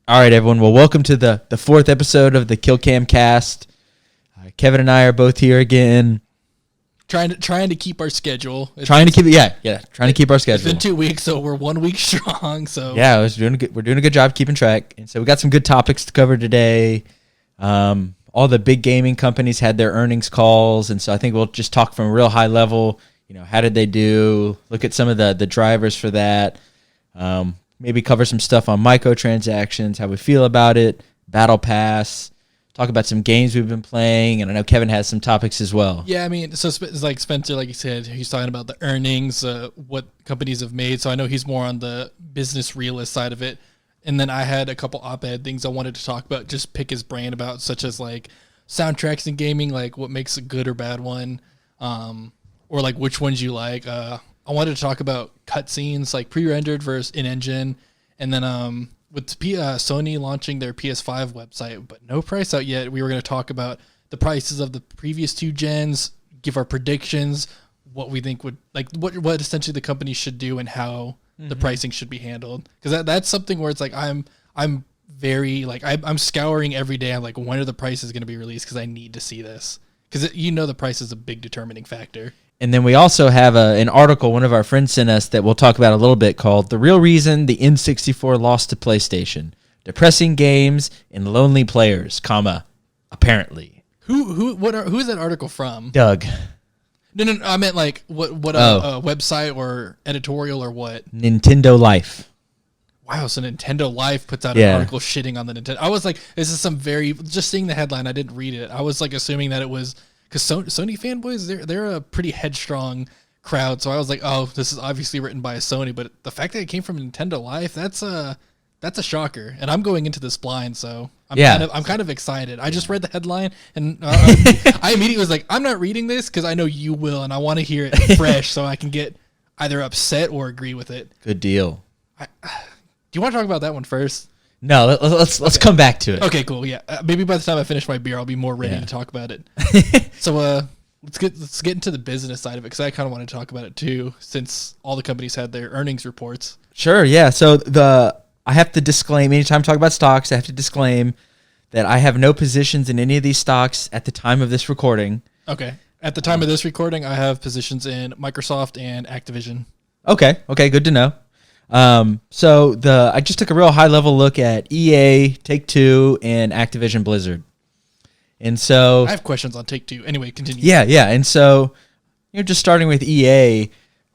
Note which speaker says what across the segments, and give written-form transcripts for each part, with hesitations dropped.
Speaker 1: All right, everyone. Well, welcome to the fourth episode of the KillCam Cast. Kevin and I are both here again.
Speaker 2: Trying to keep our schedule.
Speaker 1: Trying to keep our schedule.
Speaker 2: It's been 2 weeks, so we're 1 week strong. So
Speaker 1: yeah, we're doing a good job keeping track. And so we got some good topics to cover today. All the big gaming companies had their earnings calls, and so I think we'll just talk from a real high level. You know, how did they do? Look at some of the drivers for that. Maybe cover some stuff on microtransactions, how we feel about it, Battle Pass. Talk about some games we've been playing, and I know Kevin has some topics as well.
Speaker 2: Yeah, I mean, so it's like Spencer, like you said, he's talking about the earnings, what companies have made. So I know he's more on the business realist side of it. And then I had a couple op-ed things I wanted to talk about, just pick his brain about, such as like soundtracks in gaming, like what makes a good or bad one, or like which ones you like. I wanted to talk about cutscenes, like pre-rendered versus in-engine, and then with Sony launching their PS5 website, but no price out yet, we were going to talk about the prices of the previous two gens, give our predictions, what we think would, like, what essentially the company should do and how the pricing should be handled. Because that's something where it's like I'm very, like, I'm scouring every day. I'm like, when are the prices going to be released? Because I need to see this. Because the price is a big determining factor. And
Speaker 1: then we also have an article one of our friends sent us that we'll talk about a little bit called "The Real Reason the N64 Lost to PlayStation: Depressing Games and Lonely Players, apparently."
Speaker 2: Who's that article from?
Speaker 1: Doug.
Speaker 2: No, I meant like what website or editorial or what?
Speaker 1: Nintendo Life.
Speaker 2: Wow, so Nintendo Life puts out an article shitting on the Nintendo. I was like, this is just seeing the headline, I didn't read it. I was like assuming that it was, because Sony fanboys, they're a pretty headstrong crowd. So I was like, oh, this is obviously written by a Sony, but the fact that it came from Nintendo Life, that's a shocker. And I'm going into this blind, so I'm kind of excited. I just read the headline, and I immediately was like, I'm not reading this because I know you will, and I want to hear it fresh so I can get either upset or agree with it.
Speaker 1: Good deal.
Speaker 2: Do you want to talk about that one first?
Speaker 1: No, let's come back to it.
Speaker 2: Okay, cool. Yeah, maybe by the time I finish my beer, I'll be more ready to talk about it. So let's get into the business side of it, because I kind of want to talk about it too, since all the companies had their earnings reports.
Speaker 1: Sure. Yeah. So I have to disclaim, anytime I talk about stocks, I have to disclaim that I have no positions in any of these stocks at the time of this recording.
Speaker 2: Okay. At the time of this recording, I have positions in Microsoft and Activision.
Speaker 1: Okay. Good to know. So I just took a real high level look at EA, Take-Two, and Activision Blizzard. And so
Speaker 2: I have questions on Take-Two. Anyway, continue.
Speaker 1: Yeah. And so just starting with EA,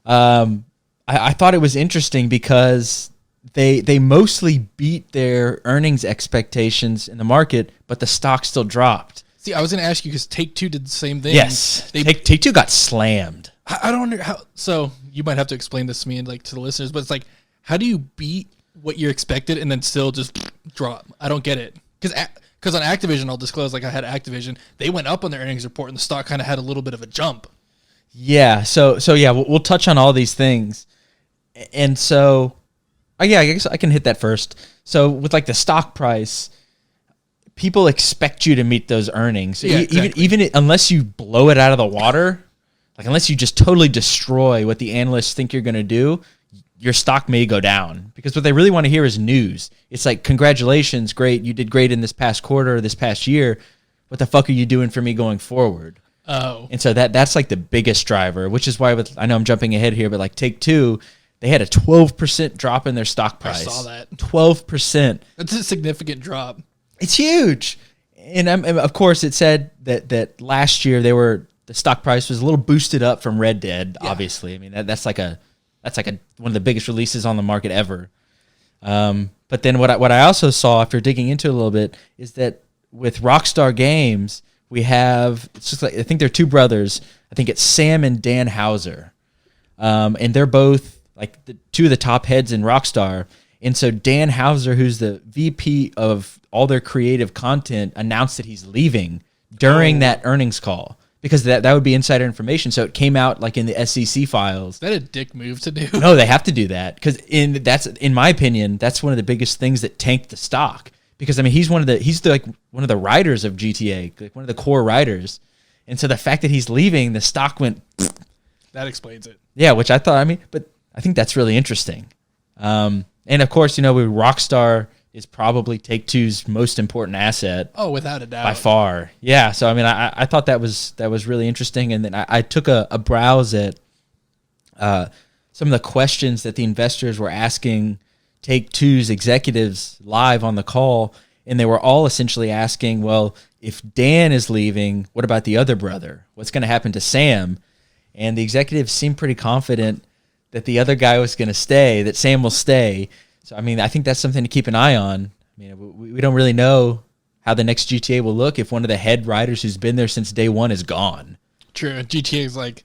Speaker 1: I thought it was interesting because they mostly beat their earnings expectations in the market, but the stock still dropped.
Speaker 2: See, I was going to ask you because Take-Two did the same thing.
Speaker 1: Yes. Take-Two got slammed.
Speaker 2: I don't know how. So you might have to explain this to me and like to the listeners, but it's like, how do you beat what you expected and then still just drop? I don't get it. Because on Activision, I'll disclose, like I had Activision, they went up on their earnings report and the stock kind of had a little bit of a jump.
Speaker 1: Yeah. So yeah, we'll touch on all these things. And so, I guess I can hit that first. So with like the stock price, people expect you to meet those earnings.
Speaker 2: Yeah, exactly.
Speaker 1: Even unless you blow it out of the water, like unless you just totally destroy what the analysts think you're going to do, your stock may go down, because what they really want to hear is news. It's like, congratulations, great, you did great in this past quarter, this past year. What the fuck are you doing for me going forward?
Speaker 2: Oh.
Speaker 1: And so that's like the biggest driver, which is why I know I'm jumping ahead here, but like Take-Two, they had a 12% drop in their stock price.
Speaker 2: I saw that.
Speaker 1: 12%.
Speaker 2: That's a significant drop.
Speaker 1: It's huge. And of course, it said that last year the stock price was a little boosted up from Red Dead. Yeah. Obviously, I mean that's like one of the biggest releases on the market ever. But then what I also saw after digging into it a little bit is that with Rockstar Games, we have, it's just like, I think they're two brothers. I think it's Sam and Dan Houser, and they're both like the two of the top heads in Rockstar. And so Dan Houser, who's the VP of all their creative content, announced that he's leaving during that earnings call, because that would be insider information. So it came out like in the SEC files.
Speaker 2: Is that a dick move to do?
Speaker 1: No, they have to do that, because in my opinion, that's one of the biggest things that tanked the stock. Because I mean, he's one of the writers of GTA, like one of the core writers, and so the fact that he's leaving, the stock went.
Speaker 2: That explains it.
Speaker 1: Yeah, which I think that's really interesting. And of course, with Rockstar is probably Take-Two's most important asset.
Speaker 2: Oh, without a doubt.
Speaker 1: By far. Yeah. So, I mean, I thought that was really interesting. And then I took a browse at some of the questions that the investors were asking Take-Two's executives live on the call. And they were all essentially asking, well, if Dan is leaving, what about the other brother? What's going to happen to Sam? And the executives seemed pretty confident that the other guy was going to stay, that Sam will stay. So, I mean, I think that's something to keep an eye on. I mean, we don't really know how the next GTA will look if one of the head writers who's been there since day one is gone.
Speaker 2: True. GTA is like,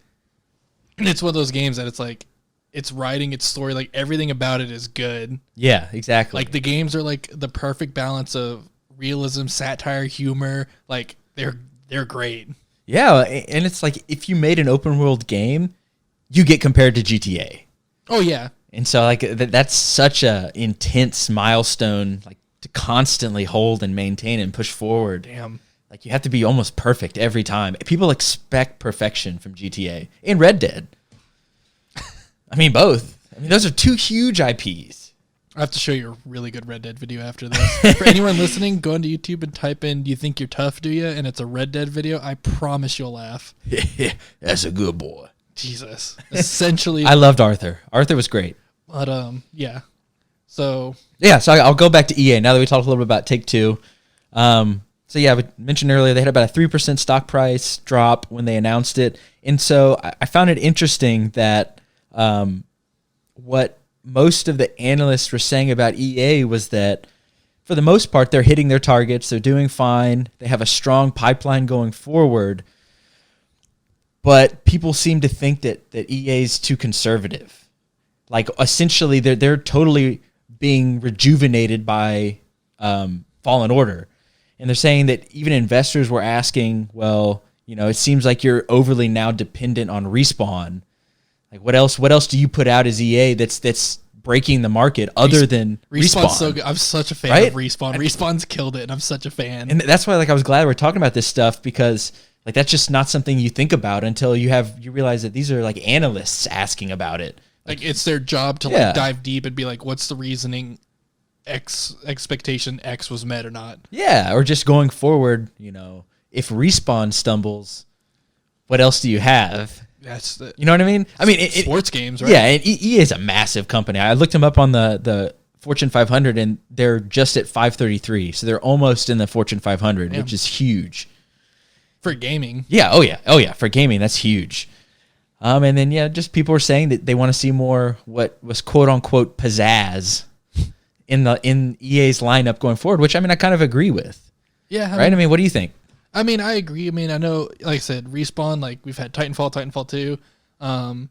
Speaker 2: it's one of those games that it's like, it's writing its story, like everything about it is good.
Speaker 1: Yeah, exactly.
Speaker 2: Like the games are like the perfect balance of realism, satire, humor. Like they're great.
Speaker 1: Yeah, and it's like if you made an open world game, you get compared to GTA.
Speaker 2: Oh yeah.
Speaker 1: And so like that's such a intense milestone, like to constantly hold and maintain and push forward.
Speaker 2: Damn.
Speaker 1: Like you have to be almost perfect every time. People expect perfection from GTA and Red Dead. I mean, both. I mean, those are two huge IPs.
Speaker 2: I have to show you a really good Red Dead video after this. For anyone listening, go onto YouTube and type in, "Do you think you're tough, do you?" And it's a Red Dead video. I promise you'll laugh.
Speaker 1: That's a good boy.
Speaker 2: Jesus. Essentially.
Speaker 1: I loved Arthur. Arthur was great.
Speaker 2: But, yeah. So
Speaker 1: I'll go back to EA now that we talked a little bit about Take-Two. So, yeah, we mentioned earlier they had about a 3% stock price drop when they announced it. And so I found it interesting that what most of the analysts were saying about EA was that for the most part, they're hitting their targets. They're doing fine. They have a strong pipeline going forward. But people seem to think that EA is too conservative. Like, essentially, they're totally being rejuvenated by Fallen Order. And they're saying that even investors were asking, well, you know, it seems like you're overly now dependent on Respawn. Like, what else do you put out as EA that's breaking the market other than Respawn?
Speaker 2: Respawn's so good. I'm such a fan of Respawn. Respawn's killed it, and I'm such a fan.
Speaker 1: And that's why, like, I was glad we're talking about this stuff because, like, that's just not something you think about until you realize that these are like analysts asking about it.
Speaker 2: Like it's their job to like dive deep and be like, what's the reasoning expectation X was met or not? Yeah,
Speaker 1: or just going forward, you know, if Respawn stumbles, what else do you have?
Speaker 2: That's the,
Speaker 1: you know what I mean? I mean,
Speaker 2: sports games, right?
Speaker 1: Yeah, and EA is a massive company. I looked them up on the Fortune 500, and they're just at 533, so they're almost in the Fortune 500, which is huge
Speaker 2: for gaming.
Speaker 1: Yeah, oh yeah, for gaming, that's huge. And then just people are saying that they want to see more what was quote unquote pizzazz in EA's lineup going forward, which I mean I kind of agree with.
Speaker 2: Yeah,
Speaker 1: right. I mean, what do you think?
Speaker 2: I mean, I agree. I mean, I know, like I said, Respawn. Like we've had Titanfall 2,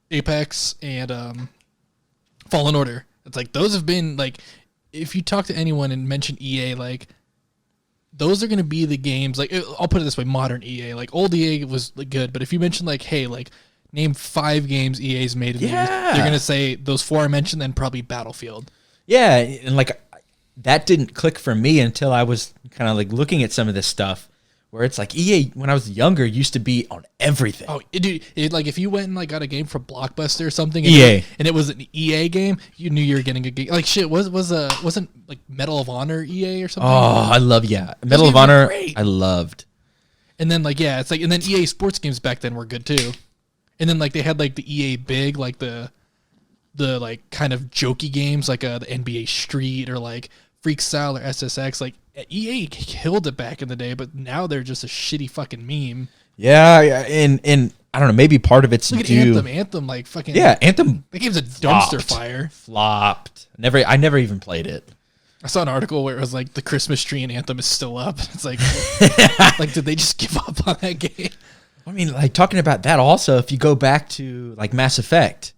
Speaker 2: Apex, and Fallen Order. It's like those have been like, if you talk to anyone and mention EA, like those are going to be the games. Like I'll put it this way: modern EA. Like old EA was like, good, but if you mention like, hey, like name 5 games EA's made in the years, they're going to say those 4 I mentioned, then probably Battlefield. Yeah,
Speaker 1: and like that didn't click for me until I was kind of like looking at some of this stuff where it's like EA when I was younger used to be on everything.
Speaker 2: Oh, dude, like if you went and like got a game from Blockbuster or something, and it was an EA game, you knew you were getting a game. Like shit, wasn't like Medal of Honor EA or something?
Speaker 1: Oh, I love Medal of Honor. I loved.
Speaker 2: And then like it's like and then EA sports games back then were good too. And then like they had like the EA Big, like the like kind of jokey games like the NBA Street or like Freak Style or SSX. Like EA killed it back in the day, but now they're just a shitty fucking meme.
Speaker 1: Yeah, and I don't know, maybe part of it's
Speaker 2: look at Anthem like fucking
Speaker 1: Anthem.
Speaker 2: The game's a dumpster fire.
Speaker 1: Flopped. I never even played it.
Speaker 2: I saw an article where it was like the Christmas tree in Anthem is still up. It's like, like did they just give up on that game?
Speaker 1: I mean, like talking about that also, if you go back to like Mass Effect,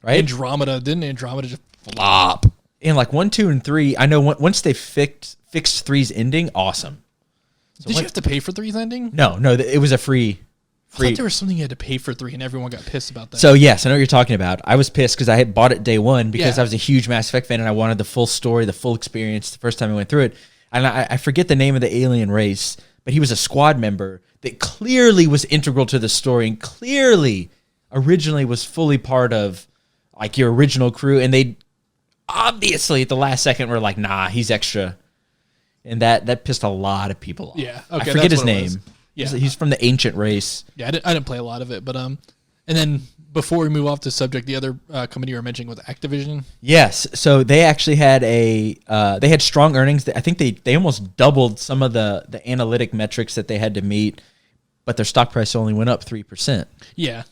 Speaker 1: right?
Speaker 2: Didn't Andromeda just
Speaker 1: flop? And like 1, 2, and 3, I know once they fixed 3's ending, awesome.
Speaker 2: So did you have to pay for 3's ending?
Speaker 1: No, it was a free.
Speaker 2: I thought there was something you had to pay for 3, and everyone got pissed about that.
Speaker 1: So yes, I know what you're talking about. I was pissed because I had bought it day one because I was a huge Mass Effect fan and I wanted the full story, the full experience the first time I went through it. And I forget the name of the alien race, but he was a squad member that clearly was integral to the story and clearly originally was fully part of like your original crew, and they obviously at the last second we're like, nah, he's extra. And that pissed a lot of people off.
Speaker 2: Yeah.
Speaker 1: I
Speaker 2: Okay,
Speaker 1: forget
Speaker 2: that's
Speaker 1: his
Speaker 2: what it
Speaker 1: name.
Speaker 2: was. Yeah.
Speaker 1: He's from the ancient race.
Speaker 2: Yeah, I didn't play a lot of it, but and then before we move off the subject, the other company you were mentioning was Activision.
Speaker 1: Yes. So they actually had they had strong earnings. I think they almost doubled some of the analytic metrics that they had to meet, but their stock price only went up 3%.
Speaker 2: Yeah.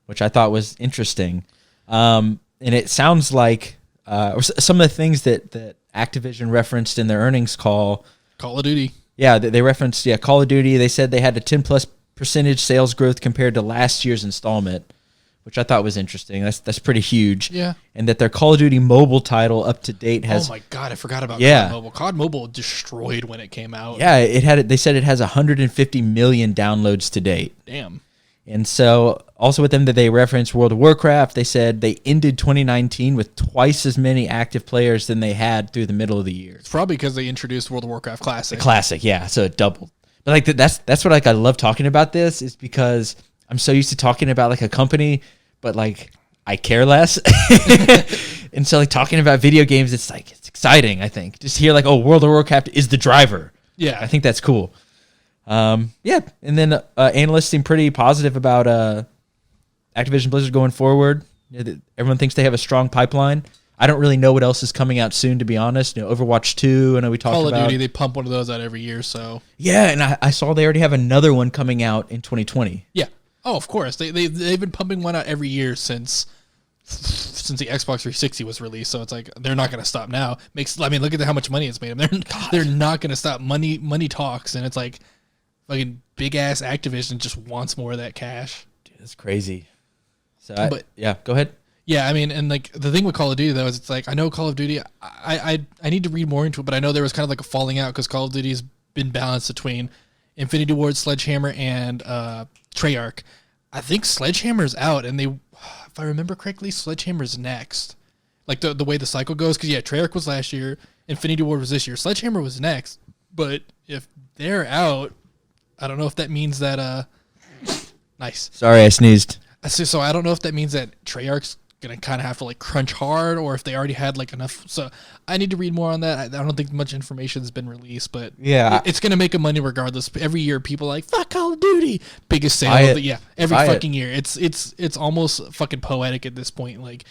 Speaker 1: Which I thought was interesting. And it sounds like some of the things that Activision referenced in their earnings call.
Speaker 2: Call of Duty.
Speaker 1: Yeah, they referenced Call of Duty. They said they had a 10+% sales growth compared to last year's installment, which I thought was interesting. That's pretty huge.
Speaker 2: Yeah.
Speaker 1: And that their Call of Duty mobile title up to date has.
Speaker 2: Oh my god, I forgot about
Speaker 1: Yeah.
Speaker 2: COD Mobile. COD Mobile destroyed when it came out.
Speaker 1: Yeah, it had. They said it has 150 million downloads to date.
Speaker 2: Damn.
Speaker 1: And so, also with them that they referenced World of Warcraft, they said they ended 2019 with twice as many active players than they had through the middle of the year.
Speaker 2: It's probably because they introduced World of Warcraft Classic.
Speaker 1: Classic, yeah. So it doubled. But like that's what like I love talking about this is because I'm so used to talking about like a company, but like I care less. And so like talking about video games, it's like it's exciting. I think just hear like, oh, World of Warcraft is the driver.
Speaker 2: Yeah,
Speaker 1: I think that's cool. Yeah, and then analysts seem pretty positive about Activision Blizzard going forward. Everyone thinks they have a strong pipeline. I don't really know what else is coming out soon, to be honest. Overwatch 2, I know we talked about.
Speaker 2: Call of Duty, they pump one of those out every year, so.
Speaker 1: Yeah, and I saw they already have another one coming out in 2020.
Speaker 2: Yeah. Oh, of course. They've been pumping one out every year since the Xbox 360 was released, so it's like they're not going to stop now. Look at how much money it's made them. They're not going to stop. Money talks, and it's like fucking big ass Activision just wants more of that cash.
Speaker 1: Dude, that's crazy. So, yeah, go ahead.
Speaker 2: Yeah, I mean, and like the thing with Call of Duty though is it's like I know Call of Duty. I need to read more into it, but I know there was kind of like a falling out because Call of Duty's been balanced between Infinity Ward, Sledgehammer, and Treyarch. I think Sledgehammer's out, and if I remember correctly, Sledgehammer's next. Like the way the cycle goes, because Treyarch was last year, Infinity Ward was this year, Sledgehammer was next. But if they're out, I don't know if that means that. Nice.
Speaker 1: Sorry, I sneezed.
Speaker 2: So I don't know if that means that Treyarch's gonna kind of have to like crunch hard, or if they already had like enough. So I need to read more on that. I don't think much information has been released, but
Speaker 1: yeah,
Speaker 2: it's gonna make them money regardless. Every year, people are like fuck Call of Duty, biggest sale of the year. Every fucking year, it's almost fucking poetic at this point. Like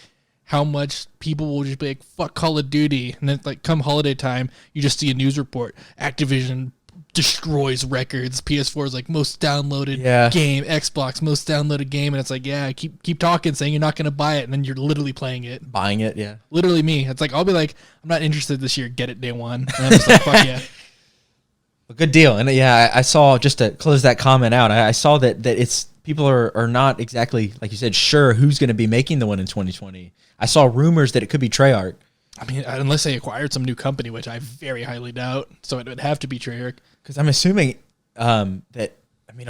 Speaker 2: how much people will just be like fuck Call of Duty, and then like come holiday time, you just see a news report: Activision destroys records. PS4 is like most downloaded game. Xbox most downloaded game, and it's like keep talking, saying you're not going to buy it, and then you're literally playing it,
Speaker 1: buying it. Yeah,
Speaker 2: literally me. It's like I'll be like, I'm not interested this year. Get it day one. And I'm just like, fuck yeah.
Speaker 1: A good deal. And I saw, just to close that comment out, I saw that it's people are not exactly, like you said, sure who's going to be making the one in 2020. I saw rumors that it could be Treyarch.
Speaker 2: I mean, unless they acquired some new company, which I very highly doubt. So it would have to be Treyarch.
Speaker 1: Because I'm assuming it'll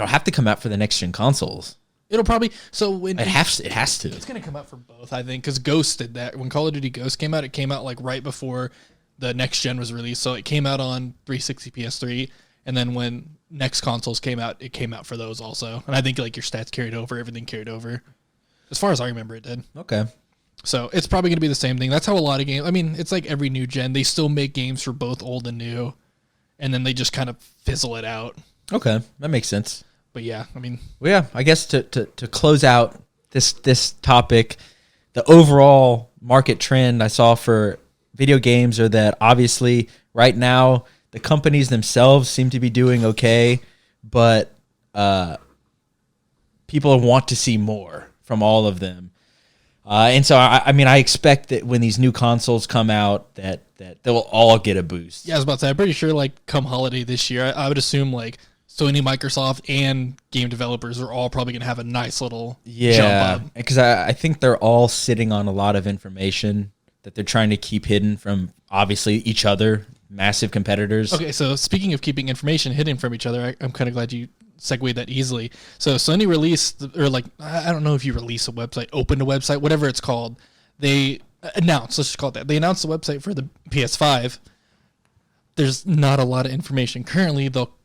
Speaker 1: have to come out for the next gen consoles.
Speaker 2: It'll probably it has
Speaker 1: to.
Speaker 2: It's gonna come out for both, I think, because Ghost did that. When Call of Duty Ghost came out, it came out like right before the next gen was released. So it came out on 360, PS3, and then when next consoles came out, it came out for those also. And I think like your stats carried over, everything carried over. As far as I remember, it did.
Speaker 1: Okay.
Speaker 2: So it's probably gonna be the same thing. That's how a lot of games. I mean, it's like every new gen, they still make games for both old and new, and then they just kind of fizzle it out.
Speaker 1: Okay, that makes sense.
Speaker 2: But yeah, I mean,
Speaker 1: well, yeah, I guess to close out this topic, the overall market trend I saw for video games are that obviously right now the companies themselves seem to be doing okay, but people want to see more from all of them. And so, I expect that when these new consoles come out, that they'll all get a boost.
Speaker 2: Yeah, I was about to say, I'm pretty sure, like, come holiday this year, I would assume, like, Sony, Microsoft, and game developers are all probably going to have a nice little jump up.
Speaker 1: Because I think they're all sitting on a lot of information that they're trying to keep hidden from, obviously, each other, massive competitors.
Speaker 2: Okay, so speaking of keeping information hidden from each other, I'm kind of glad you segued that easily. So Sony released, or like, I don't know if you release a website, opened a website, whatever it's called. They announced, let's just call it that. They announced the website for the PS5. There's not a lot of information. Currently, they'll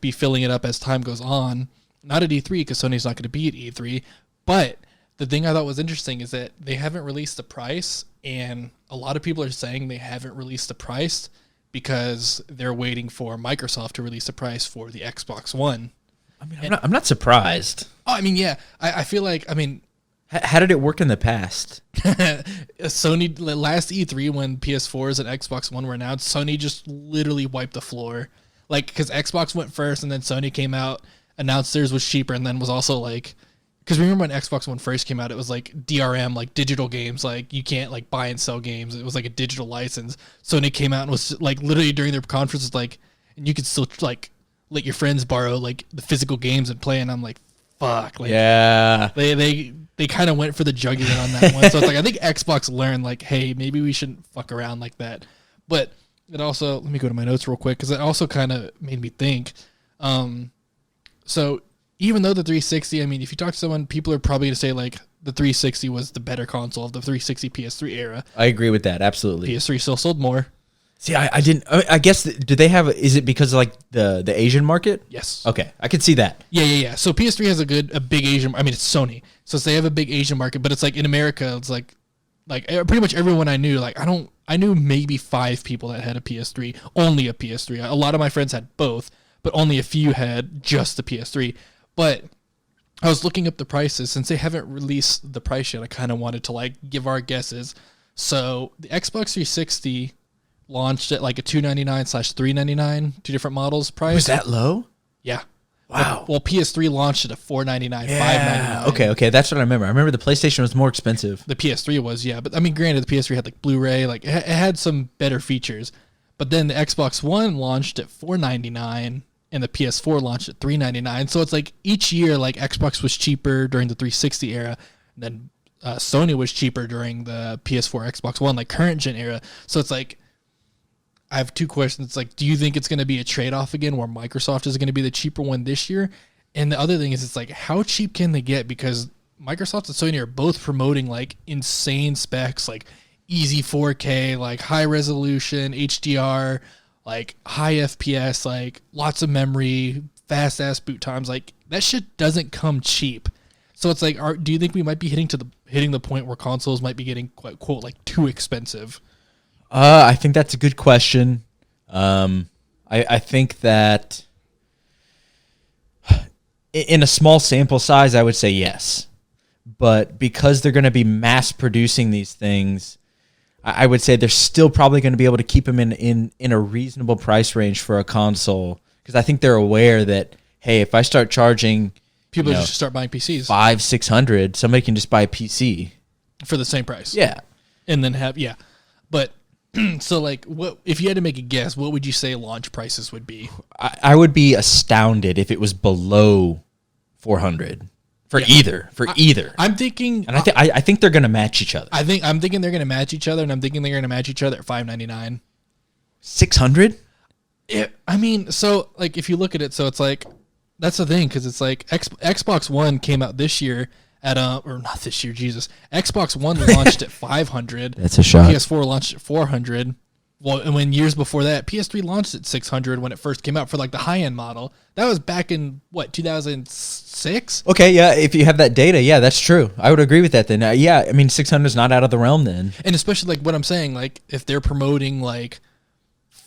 Speaker 2: be filling it up as time goes on. Not at E3, because Sony's not going to be at E3. But the thing I thought was interesting is that they haven't released the price, and a lot of people are saying they haven't released the price because they're waiting for Microsoft to release the price for the Xbox One.
Speaker 1: I mean, I'm not surprised.
Speaker 2: Oh, I mean, yeah. I feel like, I mean...
Speaker 1: How did it work in the past?
Speaker 2: Sony, last E3 when PS4s and Xbox One were announced, Sony just literally wiped the floor. Like, because Xbox went first and then Sony came out, announced theirs was cheaper, and then was also like... Because remember when Xbox One first came out, it was like DRM, like digital games, like you can't like buy and sell games. It was like a digital license. Sony came out and was like literally during their conference was like, and you could still like let your friends borrow like the physical games and play. And I'm like, fuck, like,
Speaker 1: yeah.
Speaker 2: They kind of went for the jugular on that one. So it's like I think Xbox learned like, hey, maybe we shouldn't fuck around like that. But it also, let me go to my notes real quick because it also kind of made me think. So even though the 360, I mean, if you talk to someone, people are probably going to say, like, the 360 was the better console of the 360 PS3 era.
Speaker 1: I agree with that, absolutely.
Speaker 2: PS3 still sold more.
Speaker 1: See, I didn't... I guess, do they have... Is it because of, like, the Asian market?
Speaker 2: Yes.
Speaker 1: Okay, I could see that.
Speaker 2: Yeah. So PS3 has a big Asian... I mean, it's Sony. So they have a big Asian market, but it's, like, in America, it's, like pretty much everyone I knew, like, I knew maybe 5 people that had a PS3, only a PS3. A lot of my friends had both, but only a few had just the PS3. But I was looking up the prices. Since they haven't released the price yet, I kind of wanted to like give our guesses. So the Xbox 360 launched at like a $299/$399, 2 different models price.
Speaker 1: Was that low?
Speaker 2: Yeah.
Speaker 1: Wow.
Speaker 2: Well, PS3 launched at a $499,
Speaker 1: Yeah.
Speaker 2: $599.
Speaker 1: Okay, that's what I remember. I remember the PlayStation was more expensive.
Speaker 2: The PS3 was, yeah. But I mean, granted, the PS3 had like Blu-ray, like it had some better features. But then the Xbox One launched at $499. And the PS4 launched at $399. So it's like each year, like Xbox was cheaper during the 360 era, and then Sony was cheaper during the PS4, Xbox One, like current gen era. So it's like, I have 2 questions. It's like, do you think it's going to be a trade-off again where Microsoft is going to be the cheaper one this year? And the other thing is, it's like, how cheap can they get? Because Microsoft and Sony are both promoting like insane specs, like easy 4K, like high resolution, HDR, like high FPS, like lots of memory, fast ass boot times, like that shit doesn't come cheap. So it's like, do you think we might be hitting the point where consoles might be getting quote like too expensive?
Speaker 1: I think that's a good question. I think that in a small sample size, I would say yes, but because they're going to be mass producing these things, I would say they're still probably going to be able to keep them in a reasonable price range for a console, because I think they're aware that, hey, if I start charging
Speaker 2: people just start buying PCs
Speaker 1: $500-$600, somebody can just buy a PC
Speaker 2: for the same price.
Speaker 1: Yeah, and
Speaker 2: then but so like, what if you had to make a guess? What would you say launch prices would be?
Speaker 1: I would be astounded if it was below $400. For either.
Speaker 2: I'm thinking,
Speaker 1: and I think they're going to match each other.
Speaker 2: I'm thinking they're going to match each other, and I'm thinking they're going to match each other at $599.
Speaker 1: $600?
Speaker 2: Yeah, I mean, so like if you look at it, so it's like that's the thing, because it's like Xbox One came out this year at or not this year, Jesus. Xbox One launched at $500.
Speaker 1: That's a shot.
Speaker 2: PS4 launched at $400. Well, and when years before that, PS3 launched at $600 when it first came out for like the high-end model. That was back in, 2006?
Speaker 1: Okay, yeah, if you have that data, yeah, that's true. I would agree with that then. Yeah, I mean, 600 is not out of the realm then.
Speaker 2: And especially like what I'm saying, like if they're promoting like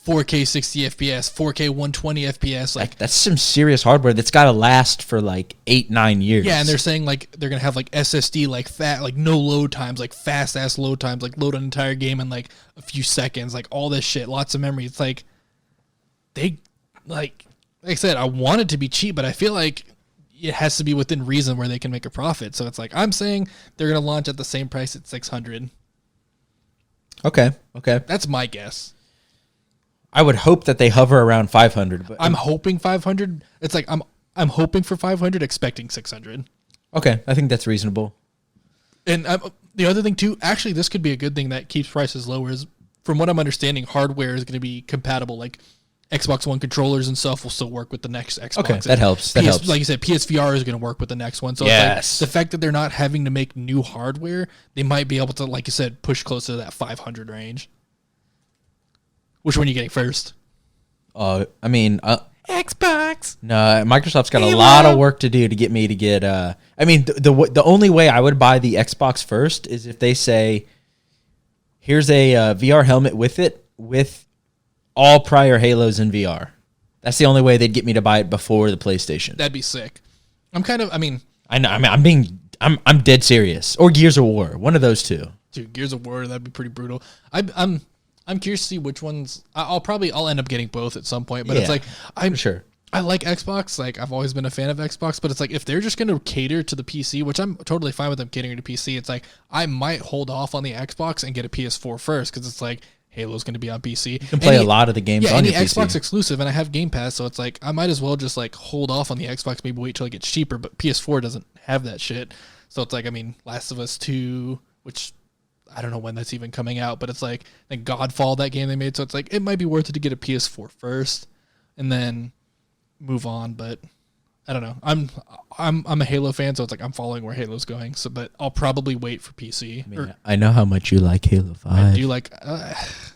Speaker 2: 4K 60 FPS, 4K 120 FPS, like
Speaker 1: that's some serious hardware that's got to last for like 8-9 years.
Speaker 2: Yeah, and they're saying like they're gonna have like SSD, like like no load times, like fast ass load times, like load an entire game in like a few seconds, like all this shit, lots of memory. It's like they like I said, I want it to be cheap, but I feel like it has to be within reason where they can make a profit. So it's like I'm saying they're gonna launch at the same price at $600.
Speaker 1: Okay.
Speaker 2: That's my guess.
Speaker 1: I would hope that they hover around 500, but
Speaker 2: I'm hoping 500. It's like I'm hoping for 500, expecting 600.
Speaker 1: Okay, I think that's reasonable.
Speaker 2: And the other thing too, actually, this could be a good thing that keeps prices lower. Is from what I'm understanding, hardware is going to be compatible. Like Xbox One controllers and stuff will still work with the next Xbox.
Speaker 1: Okay, that helps. That helps.
Speaker 2: Like you said, PSVR is going to work with the next one. So
Speaker 1: yes.
Speaker 2: It's like the fact that they're not having to make new hardware, they might be able to, like you said, push closer to that 500 range. Which one are you getting first?
Speaker 1: I mean,
Speaker 2: Xbox.
Speaker 1: No, Microsoft's got a lot of work to do to get me to get. I mean, the only way I would buy the Xbox first is if they say, here's a VR helmet with it, with all prior Halos in VR. That's the only way they'd get me to buy it before the PlayStation.
Speaker 2: That'd be sick. I know.
Speaker 1: I'm dead serious. Or Gears of War, one of those two.
Speaker 2: Dude, Gears of War, that'd be pretty brutal. I'm curious to see which ones. I'll end up getting both at some point. But it's like
Speaker 1: sure.
Speaker 2: I like Xbox. Like, I've always been a fan of Xbox, but it's like if they're just going to cater to the PC, which I'm totally fine with them catering to PC, it's like I might hold off on the Xbox and get a PS4 first, because it's like Halo's going to be on PC.
Speaker 1: You can play a lot of the games on your PC.
Speaker 2: Xbox exclusive, and I have Game Pass, so it's like I might as well just like hold off on the Xbox, maybe wait till it gets cheaper, but PS4 doesn't have that shit. So it's like, I mean, Last of Us 2, which I don't know when that's even coming out, but it's like, then Godfall, that game they made, so it's like it might be worth it to get a PS4 first and then move on. But I don't know. I'm a Halo fan, so it's like I'm following where Halo's going. So, but I'll probably wait for PC.
Speaker 1: I know how much you like Halo 5.
Speaker 2: I do like.
Speaker 1: I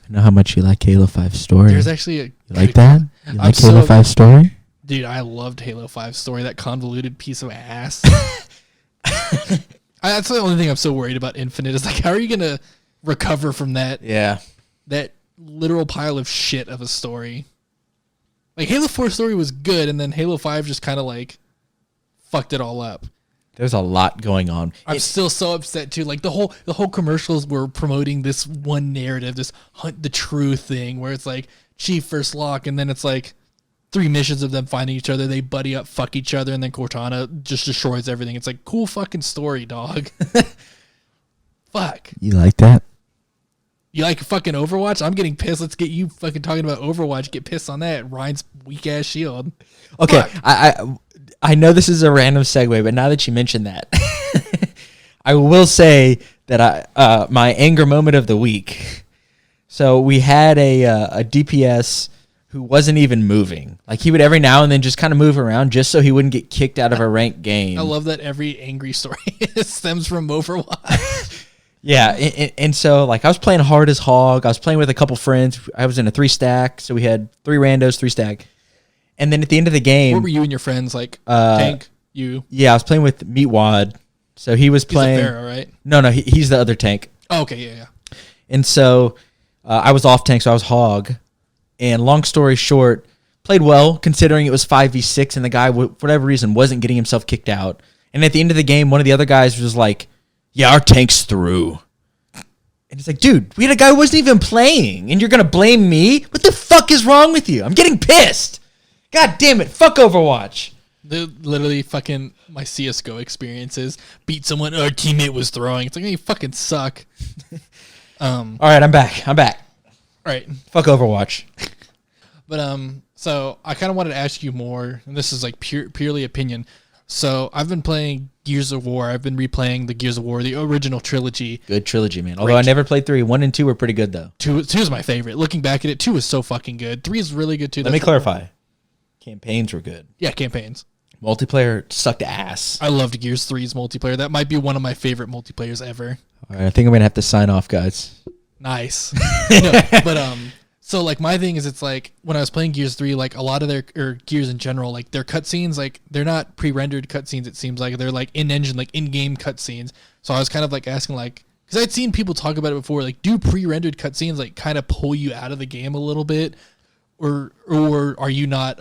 Speaker 1: know how much you like Halo 5 story.
Speaker 2: There's actually
Speaker 1: you like that? You like Halo 5 story?
Speaker 2: Dude, I loved Halo 5 story. That convoluted piece of ass. That's the only thing I'm so worried about Infinite is like, how are you gonna recover from that?
Speaker 1: Yeah,
Speaker 2: that literal pile of shit of a story. Like, Halo 4 story was good, and then Halo 5 just kind of like fucked it all up.
Speaker 1: There's a lot going on.
Speaker 2: I'm still so upset too. Like the whole commercials were promoting this one narrative, this hunt the truth thing, where it's like Chief first lock, and then it's like 3 missions of them finding each other. They buddy up, fuck each other, and then Cortana just destroys everything. It's like, cool fucking story, dog. Fuck.
Speaker 1: You like that?
Speaker 2: You like fucking Overwatch? I'm getting pissed. Let's get you fucking talking about Overwatch. Get pissed on that. Ryan's weak ass shield.
Speaker 1: Okay, I know this is a random segue, but now that you mentioned that, I will say that my anger moment of the week. So we had a DPS who wasn't even moving. Like, he would every now and then just kind of move around just so he wouldn't get kicked out of a ranked game.
Speaker 2: I love that every angry story stems from Overwatch.
Speaker 1: Yeah, and so, like, I was playing hard as hog. I was playing with a couple friends. I was in a 3-stack, so we had 3 randos, 3-stack. And then at the end of the game...
Speaker 2: What were you and your friends, like, Tank, you?
Speaker 1: Yeah, I was playing with Meatwad. So he was playing...
Speaker 2: He's a Pharaoh, right?
Speaker 1: No, he's the other tank.
Speaker 2: Oh, okay, yeah.
Speaker 1: And so I was off tank, so I was hog. And long story short, played well, considering it was 5v6, and the guy, for whatever reason, wasn't getting himself kicked out. And at the end of the game, one of the other guys was like, yeah, our tank's through. And it's like, dude, we had a guy who wasn't even playing, and you're going to blame me? What the fuck is wrong with you? I'm getting pissed. God damn it. Fuck Overwatch.
Speaker 2: Literally fucking my CSGO experiences. Beat someone, our teammate was throwing. It's like, hey, you fucking suck.
Speaker 1: All right, I'm back. All
Speaker 2: right.
Speaker 1: Fuck Overwatch.
Speaker 2: But, so I kind of wanted to ask you more, and this is like purely opinion. So I've been playing Gears of War. I've been replaying the Gears of War, the original trilogy.
Speaker 1: Good trilogy, man. Although I never played 3. 1 and 2 were pretty good, though.
Speaker 2: 2 is my favorite. Looking back at it, 2 is so fucking good. 3 is really good, too.
Speaker 1: Let me clarify. Campaigns were good.
Speaker 2: Yeah, campaigns.
Speaker 1: Multiplayer sucked ass.
Speaker 2: I loved Gears 3's multiplayer. That might be one of my favorite multiplayers ever.
Speaker 1: All right, I think I'm going to have to sign off, guys.
Speaker 2: Nice. No, but, so, like, my thing is, it's like, when I was playing Gears 3, like, a lot of or Gears in general, like, their cutscenes, like, they're not pre-rendered cutscenes, it seems like. They're, like, in-engine, like, in-game cutscenes. So I was kind of, like, asking, like, because I'd seen people talk about it before, like, do pre-rendered cutscenes, like, kind of pull you out of the game a little bit? Or are you not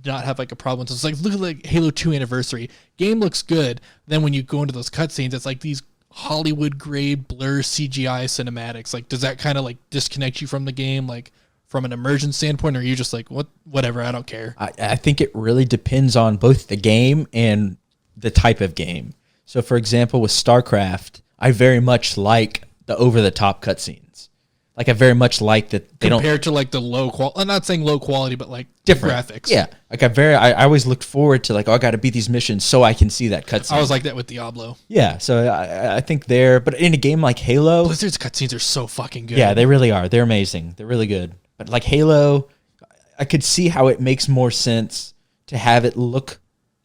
Speaker 2: have, like, a problem? So it's like, look at, like, Halo 2 Anniversary. Game looks good. Then when you go into those cutscenes, it's like these Hollywood-grade blur CGI cinematics. Like, does that kind of, like, disconnect you from the game, like, from an immersion standpoint, or are you just like, whatever, I don't care?
Speaker 1: I think it really depends on both the game and the type of game. So, for example, with StarCraft, I very much like the over-the-top cutscenes. Like, I very much like that they
Speaker 2: compared to, like, the low quality. I'm not saying low quality, but, like,
Speaker 1: different
Speaker 2: graphics.
Speaker 1: Yeah. Like, I always looked forward to, like, oh, I got to beat these missions so I can see that cutscene.
Speaker 2: I was like that with Diablo.
Speaker 1: Yeah, so I think but in a game like Halo...
Speaker 2: Blizzard's cutscenes are so fucking good.
Speaker 1: Yeah, they really are. They're amazing. They're really good. But like Halo, I could see how it makes more sense to have it look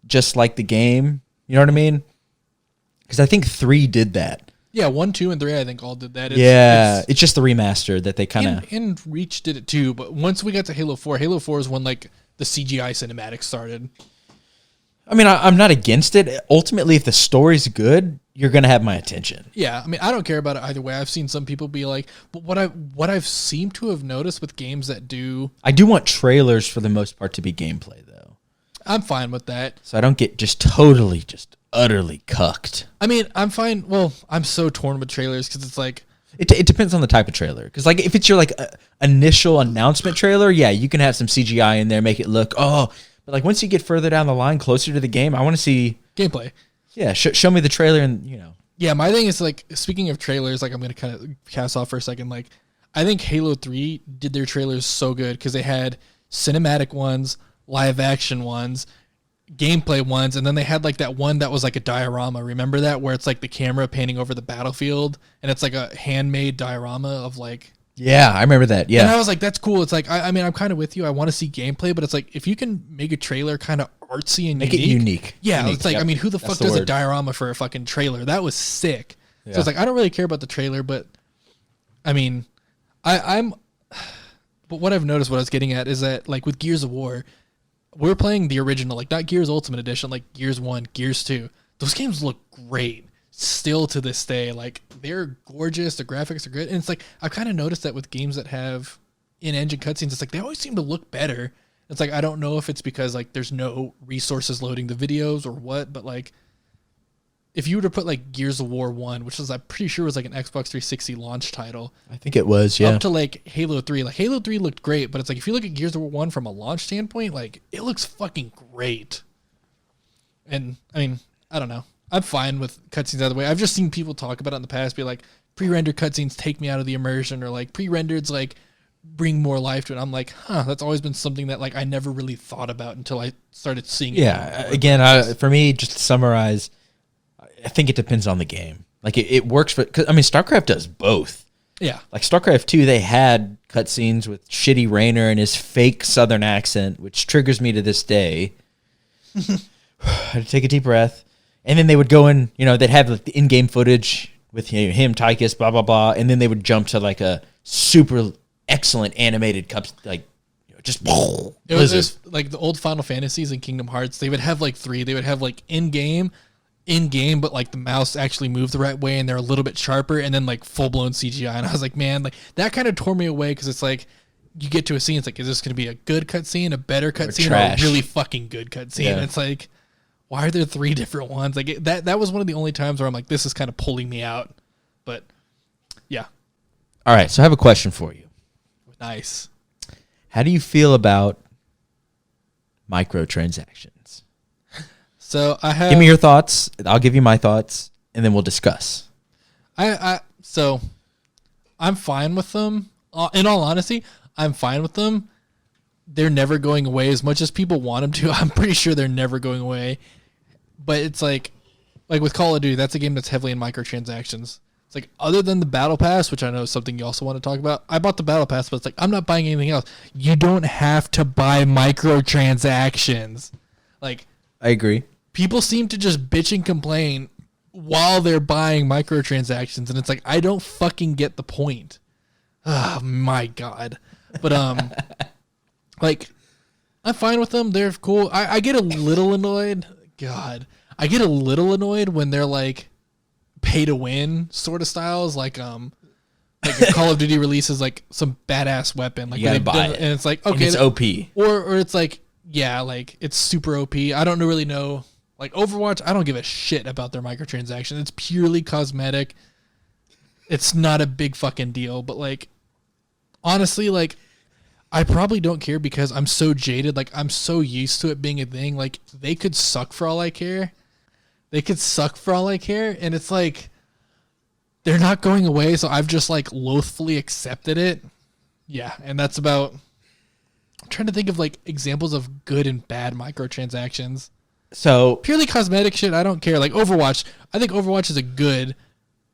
Speaker 1: just like the game. You know what I mean? Because I think 3 did that.
Speaker 2: Yeah, 1, 2, and 3, I think all did that.
Speaker 1: It's just the remaster that they kind of...
Speaker 2: And Reach did it too, but once we got to Halo 4 is when, like, the CGI cinematics started.
Speaker 1: I mean, I'm not against it. Ultimately, if the story's good, you're going to have my attention.
Speaker 2: Yeah, I mean, I don't care about it either way. I've seen some people be like, but what I've seemed to have noticed with games that do,
Speaker 1: I do want trailers for the most part to be gameplay, though.
Speaker 2: I'm fine with that.
Speaker 1: So I don't get just totally, just utterly cucked.
Speaker 2: I mean, I'm fine. Well, I'm so torn with trailers because it's like,
Speaker 1: It depends on the type of trailer. Because like if it's your like initial announcement trailer, yeah, you can have some CGI in there, make it look, but like once you get further down the line, closer to the game, I want to see
Speaker 2: gameplay.
Speaker 1: Yeah, show me the trailer and, you know.
Speaker 2: Yeah, my thing is like, speaking of trailers, like I'm going to kind of cast off for a second. Like I think Halo 3 did their trailers so good because they had cinematic ones, live action ones, gameplay ones, and then they had like that one that was like a diorama. Remember that, where it's like the camera painting over the battlefield and it's like a handmade diorama of like,
Speaker 1: yeah, I remember that. Yeah.
Speaker 2: and I was like, that's cool. It's like, I mean, I'm kind of with you. I want to see gameplay, but it's like, if you can make a trailer kind of artsy and
Speaker 1: Make
Speaker 2: unique.
Speaker 1: it unique.
Speaker 2: Yeah,
Speaker 1: Unique,
Speaker 2: it's like,
Speaker 1: yep.
Speaker 2: I mean, who the
Speaker 1: That's
Speaker 2: fuck
Speaker 1: the
Speaker 2: does a
Speaker 1: word.
Speaker 2: diorama for a fucking trailer? That was sick.
Speaker 1: Yeah.
Speaker 2: So it's like, I don't really care about the trailer, but I mean, but what I've noticed, what I was getting at is that like with Gears of War, we're playing the original, like not Gears Ultimate Edition, like Gears 1, Gears 2. Those games look great still to this day. Like they're gorgeous. The graphics are good. And it's like, I've kind of noticed that with games that have in-engine cutscenes, it's like they always seem to look better. It's like, I don't know if it's because like there's no resources loading the videos or what, but like if you were to put like Gears of War 1, which is I'm pretty sure was like an Xbox 360 launch title,
Speaker 1: I think it was, yeah.
Speaker 2: up to like Halo 3. Like Halo 3 looked great, but it's like if you look at Gears of War 1 from a launch standpoint, like it looks fucking great. And I mean, I don't know. I'm fine with cutscenes out of the way. I've just seen people talk about it in the past, be like, pre-rendered cutscenes take me out of the immersion, or like pre-rendered's like bring more life to it. I'm like, that's always been something that like I never really thought about until I started seeing it.
Speaker 1: Yeah, again, for me, just to summarize, I think it depends on the game. Like it works for, cause, I mean, StarCraft does both.
Speaker 2: Yeah.
Speaker 1: Like StarCraft 2, they had cutscenes with Shitty Raynor and his fake Southern accent, which triggers me to this day. I had to take a deep breath. And then they would go in, you know, they'd have like the in-game footage with him, Tychus, blah, blah, blah. And then they would jump to like a super excellent animated cup, like, you know, just
Speaker 2: It was like the old Final Fantasies and Kingdom Hearts. They would have like 3. They would have like in-game, but like the mouse actually moved the right way and they're a little bit sharper, and then like full-blown CGI. And I was like, man, like that kind of tore me away, because it's like you get to a scene, it's like, is this going to be a good cutscene, a better cutscene, or a really fucking good cutscene?
Speaker 1: Yeah.
Speaker 2: And it's like, why are there 3 different ones? Like that was one of the only times where I'm like, this is kind of pulling me out. But yeah.
Speaker 1: All right, so I have a question for you.
Speaker 2: Nice.
Speaker 1: How do you feel about microtransactions?
Speaker 2: So I have.
Speaker 1: Give me your thoughts. I'll give you my thoughts, and then we'll discuss.
Speaker 2: So I'm fine with them. In all honesty, I'm fine with them. They're never going away as much as people want them to. I'm pretty sure they're never going away. But it's like with Call of Duty, that's a game that's heavily in microtransactions. It's like, other than the Battle Pass, which I know is something you also want to talk about. I bought the Battle Pass, but it's like, I'm not buying anything else. You don't have to buy microtransactions. Like,
Speaker 1: I agree.
Speaker 2: people seem to just bitch and complain while they're buying microtransactions, and it's like, I don't fucking get the point. Oh my god. But like, I'm fine with them. They're cool. I get a little annoyed. God. I get a little annoyed when they're like pay to win sort of styles, like if Call of Duty releases like some badass weapon, like
Speaker 1: You gotta
Speaker 2: when
Speaker 1: buy
Speaker 2: done,
Speaker 1: it.
Speaker 2: and it's like,
Speaker 1: And
Speaker 2: okay,
Speaker 1: it's OP.
Speaker 2: or it's like, yeah, like it's super OP. I don't really know. Like Overwatch, I don't give a shit about their microtransactions. It's purely cosmetic. It's not a big fucking deal. But like, honestly, like, I probably don't care because I'm so jaded. Like, I'm so used to it being a thing. Like, they could suck for all I care. They could suck for all I care. And it's like, they're not going away. So I've just like loathfully accepted it. Yeah. And that's about, I'm trying to think of like examples of good and bad microtransactions.
Speaker 1: So
Speaker 2: Purely cosmetic shit, I don't care. Like Overwatch, I think Overwatch is a good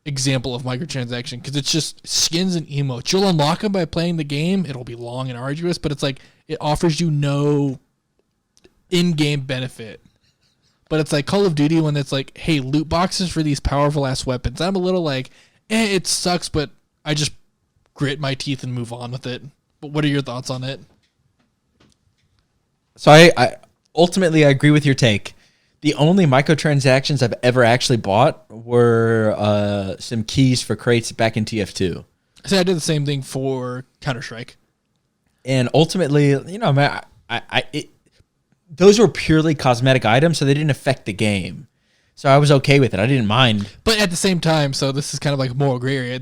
Speaker 2: example of microtransaction because it's just skins and emotes. You'll unlock them by playing the game. It'll be long and arduous, but it's like it offers you no in-game benefit. But it's like Call of Duty when it's like, hey, loot boxes for these powerful ass weapons. I'm a little like, it sucks, but I just grit my teeth and move on with it. But what are your thoughts on it?
Speaker 1: So I ultimately I agree with your take The only microtransactions I've ever actually bought were some keys for crates back in TF2.
Speaker 2: So I did the same thing for Counter-Strike.
Speaker 1: And ultimately, man, those were purely cosmetic items, so they didn't affect the game. So I was okay with it. I didn't mind.
Speaker 2: But at the same time, so this is kind of like a moral gray area.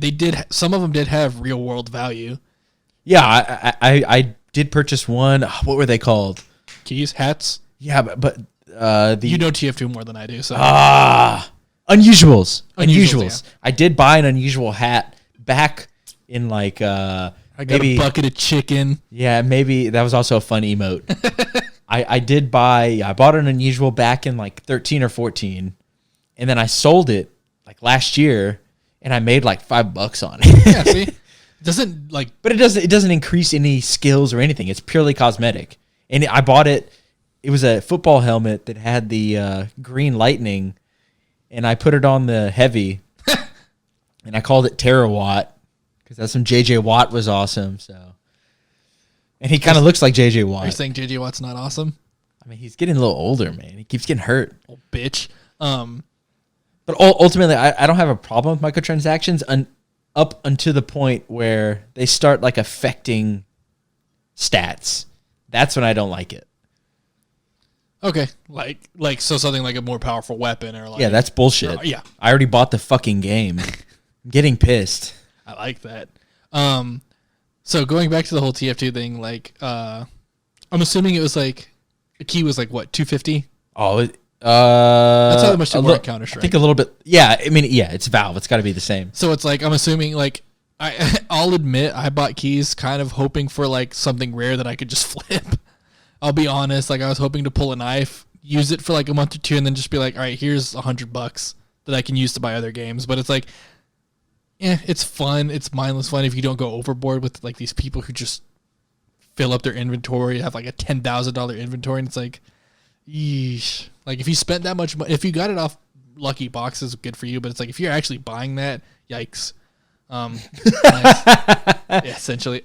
Speaker 2: Some of them did have real world value.
Speaker 1: Yeah, I did purchase one. What were they called?
Speaker 2: Keys, hats.
Speaker 1: Yeah, but
Speaker 2: you know TF2 more than I do. So
Speaker 1: unusuals.
Speaker 2: Yeah.
Speaker 1: I did buy an unusual hat back in like
Speaker 2: I got a bucket of chicken.
Speaker 1: Yeah, maybe that was also a fun emote. I bought an unusual back in like 13 or 14, and then I sold it like last year, and I made like $5 on it.
Speaker 2: Yeah, see,
Speaker 1: but it doesn't increase any skills or anything. It's purely cosmetic. And I bought it. It was a football helmet that had the green lightning, and I put it on the heavy, and I called it Terawatt because that's when JJ Watt was awesome. So, and he kind of looks like JJ Watt.
Speaker 2: Are you saying JJ Watt's not awesome?
Speaker 1: I mean, he's getting a little older, man. He keeps getting hurt.
Speaker 2: Old bitch.
Speaker 1: But ultimately, I don't have a problem with microtransactions up until the point where they start like affecting stats. That's when I don't like it.
Speaker 2: Okay, like so something like a more powerful weapon or like
Speaker 1: yeah, that's bullshit.
Speaker 2: Yeah,
Speaker 1: I already bought the fucking game. I'm getting pissed.
Speaker 2: I like that. So going back to the whole TF2 thing, like I'm assuming it was like the key was like what, 250?
Speaker 1: Oh,
Speaker 2: that's how much they were at Counter-Strike.
Speaker 1: I think a little bit. Yeah, I mean, yeah, it's Valve. It's got to be the same.
Speaker 2: So it's like I'm assuming like I'll admit I bought keys kind of hoping for like something rare that I could just flip. I'll be honest, like I was hoping to pull a knife, use it for like a month or two, and then just be like, all right, here's $100 that I can use to buy other games. But it's like, it's fun. It's mindless fun if you don't go overboard with like these people who just fill up their inventory, have like a $10,000 inventory, and it's like, yeesh. Like if you spent that much money, if you got it off lucky boxes, good for you. But it's like if you're actually buying that, yikes. Nice. Yeah, essentially.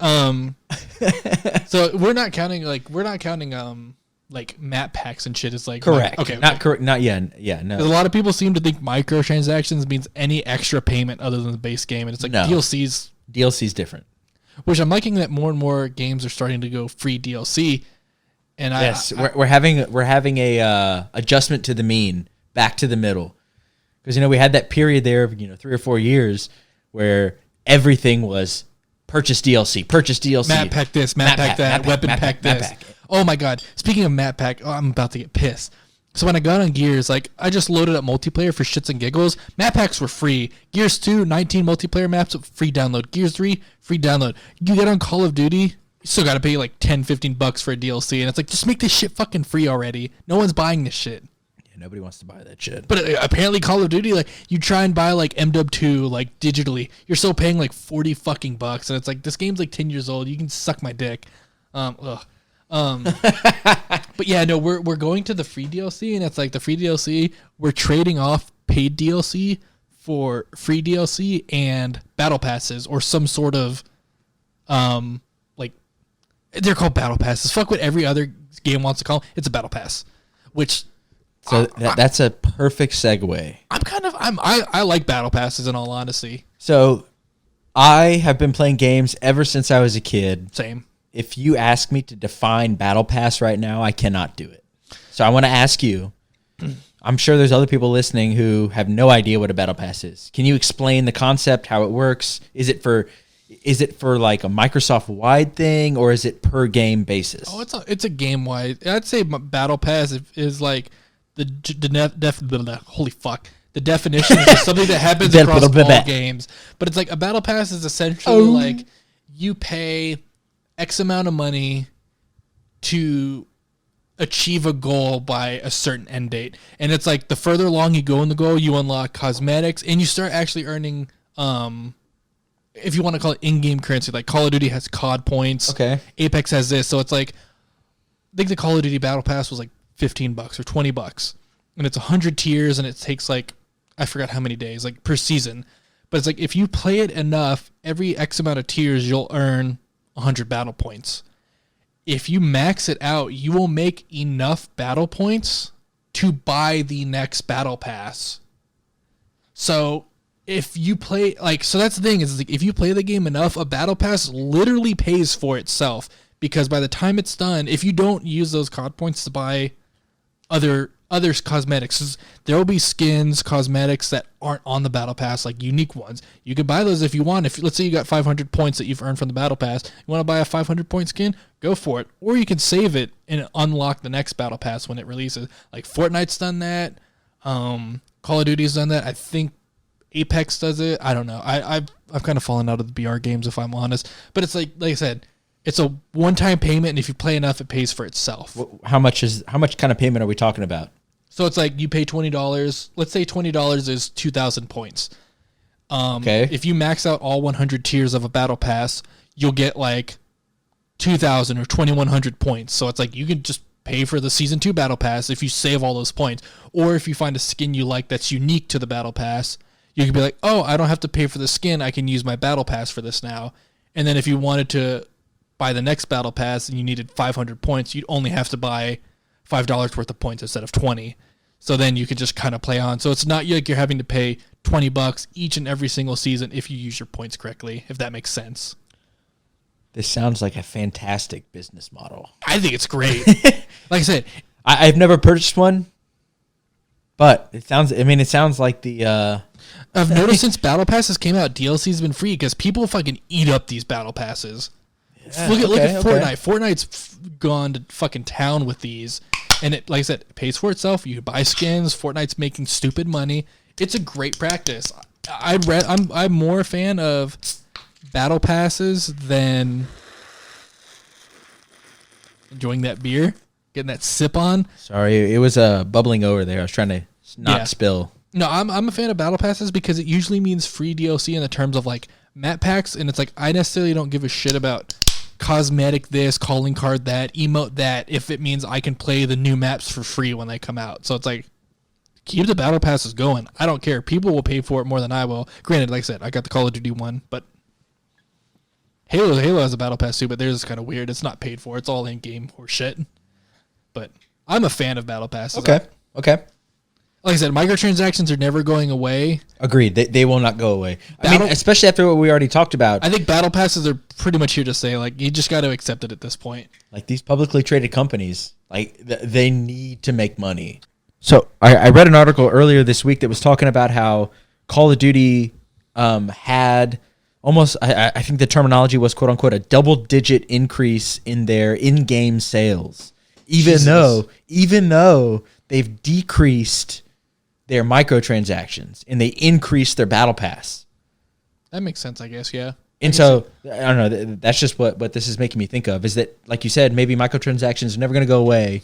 Speaker 2: So we're not counting like map packs and shit. It's like
Speaker 1: correct.
Speaker 2: Okay.
Speaker 1: Not correct. Not yet. Yeah. No.
Speaker 2: A lot of people seem to think microtransactions means any extra payment other than the base game, and it's like DLC's
Speaker 1: different.
Speaker 2: Which I'm liking that more and more games are starting to go free DLC. And
Speaker 1: we're having a adjustment to the mean, back to the middle, because we had that period there of 3 or 4 years where everything was purchase DLC,
Speaker 2: map pack this, map pack that, weapon pack this. Oh my god! Speaking of map pack, I'm about to get pissed. So when I got on Gears, like I just loaded up multiplayer for shits and giggles. Map packs were free. Gears 2, 19 multiplayer maps, free download. Gears 3, free download. You get on Call of Duty, you still got to pay like $10-15 for a DLC, and it's like just make this shit fucking free already. No one's buying this shit.
Speaker 1: Nobody wants to buy that shit.
Speaker 2: But apparently Call of Duty, like you try and buy like MW2 like digitally, you're still paying like $40 fucking bucks, and it's like this game's like 10 years old. You can suck my dick. But yeah, no, we're going to the free DLC, and it's like the free DLC, we're trading off paid DLC for free DLC and battle passes or some sort of like they're called battle passes. Fuck what every other game wants to call them. It's a battle pass, which.
Speaker 1: So that's a perfect segue.
Speaker 2: I like battle passes in all honesty.
Speaker 1: So I have been playing games ever since I was a kid.
Speaker 2: Same.
Speaker 1: If you ask me to define battle pass right now, I cannot do it. So I want to ask you, I'm sure there's other people listening who have no idea what a battle pass is. Can you explain the concept, how it works? Is it for like a Microsoft wide thing, or is it per game basis?
Speaker 2: Oh, it's a game wide. I'd say battle pass is like holy fuck. The definition is just something that happens across all games. But it's like a battle pass is essentially like you pay X amount of money to achieve a goal by a certain end date. And it's like the further along you go in the goal, you unlock cosmetics and you start actually earning if you want to call it in-game currency. Like Call of Duty has COD points.
Speaker 1: Okay.
Speaker 2: Apex has this. So it's like I think the Call of Duty Battle Pass was like $15 or $20, and it's 100 tiers, and it takes like I forgot how many days, like per season. But it's like if you play it enough, every X amount of tiers, you'll earn 100 battle points. If you max it out, you will make enough battle points to buy the next battle pass. So if you play, like, so that's the thing is, like, if you play the game enough, a battle pass literally pays for itself, because by the time it's done, if you don't use those COD points to buy other cosmetics, there will be skins, cosmetics that aren't on the battle pass, like unique ones. You can buy those if you want. If let's say you got 500 points that you've earned from the battle pass, you want to buy a 500 point skin, go for it. Or you can save it and unlock the next battle pass when it releases. Like Fortnite's done that. Call of Duty's done that. I think Apex does it. I don't know. I've kind of fallen out of the BR games, if I'm honest. But it's like I said, it's a one-time payment, and if you play enough, it pays for itself.
Speaker 1: How much kind of payment are we talking about?
Speaker 2: So it's like you pay $20. Let's say $20 is 2,000 points.
Speaker 1: Okay.
Speaker 2: If you max out all 100 tiers of a battle pass, you'll get like 2,000 or 2,100 points. So it's like you can just pay for the Season 2 battle pass if you save all those points. Or if you find a skin you like that's unique to the battle pass, you can be like, oh, I don't have to pay for the skin. I can use my battle pass for this now. And then if you wanted to buy the next battle pass and you needed 500 points, you'd only have to buy $5 worth of points instead of 20. So then you could just kind of play on. So it's not like you're having to pay $20 each and every single season if you use your points correctly, if that makes sense.
Speaker 1: This sounds like a fantastic business model.
Speaker 2: I think it's great. Like I said,
Speaker 1: I've never purchased one, but it sounds like the
Speaker 2: I've noticed since battle passes came out, DLC's been free because people fucking eat up these battle passes. Yeah, look at Fortnite. Fortnite's gone to fucking town with these, and it, like I said, it pays for itself. You can buy skins. Fortnite's making stupid money. It's a great practice. I'm more a fan of battle passes than enjoying that beer, getting that sip on.
Speaker 1: Sorry, it was bubbling over there. I was trying to not spill.
Speaker 2: No, I'm a fan of battle passes because it usually means free DLC in the terms of like map packs, and it's like I necessarily don't give a shit about cosmetic this, calling card that, emote that, if it means I can play the new maps for free when they come out. So it's like, keep the battle passes going. I don't care. People will pay for it more than I will. Granted, like I said, I got the Call of Duty one, but Halo has a battle pass too, but theirs is kind of weird. It's not paid for. It's all in-game or shit. But I'm a fan of battle passes.
Speaker 1: Okay.
Speaker 2: Like I said, microtransactions are never going away.
Speaker 1: Agreed. They will not go away. I mean, especially after what we already talked about.
Speaker 2: I think battle passes are pretty much here to stay. Like, you just got to accept it at this point.
Speaker 1: Like, these publicly traded companies, like, they need to make money. So I read an article earlier this week that was talking about how Call of Duty had almost, I think the terminology was, quote unquote, a double-digit increase in their in-game sales, even though they've decreased their microtransactions and they increased their battle pass.
Speaker 2: That makes sense, I guess, yeah.
Speaker 1: And so, I don't know, that's just what this is making me think of, is that, like you said, maybe microtransactions are never going to go away,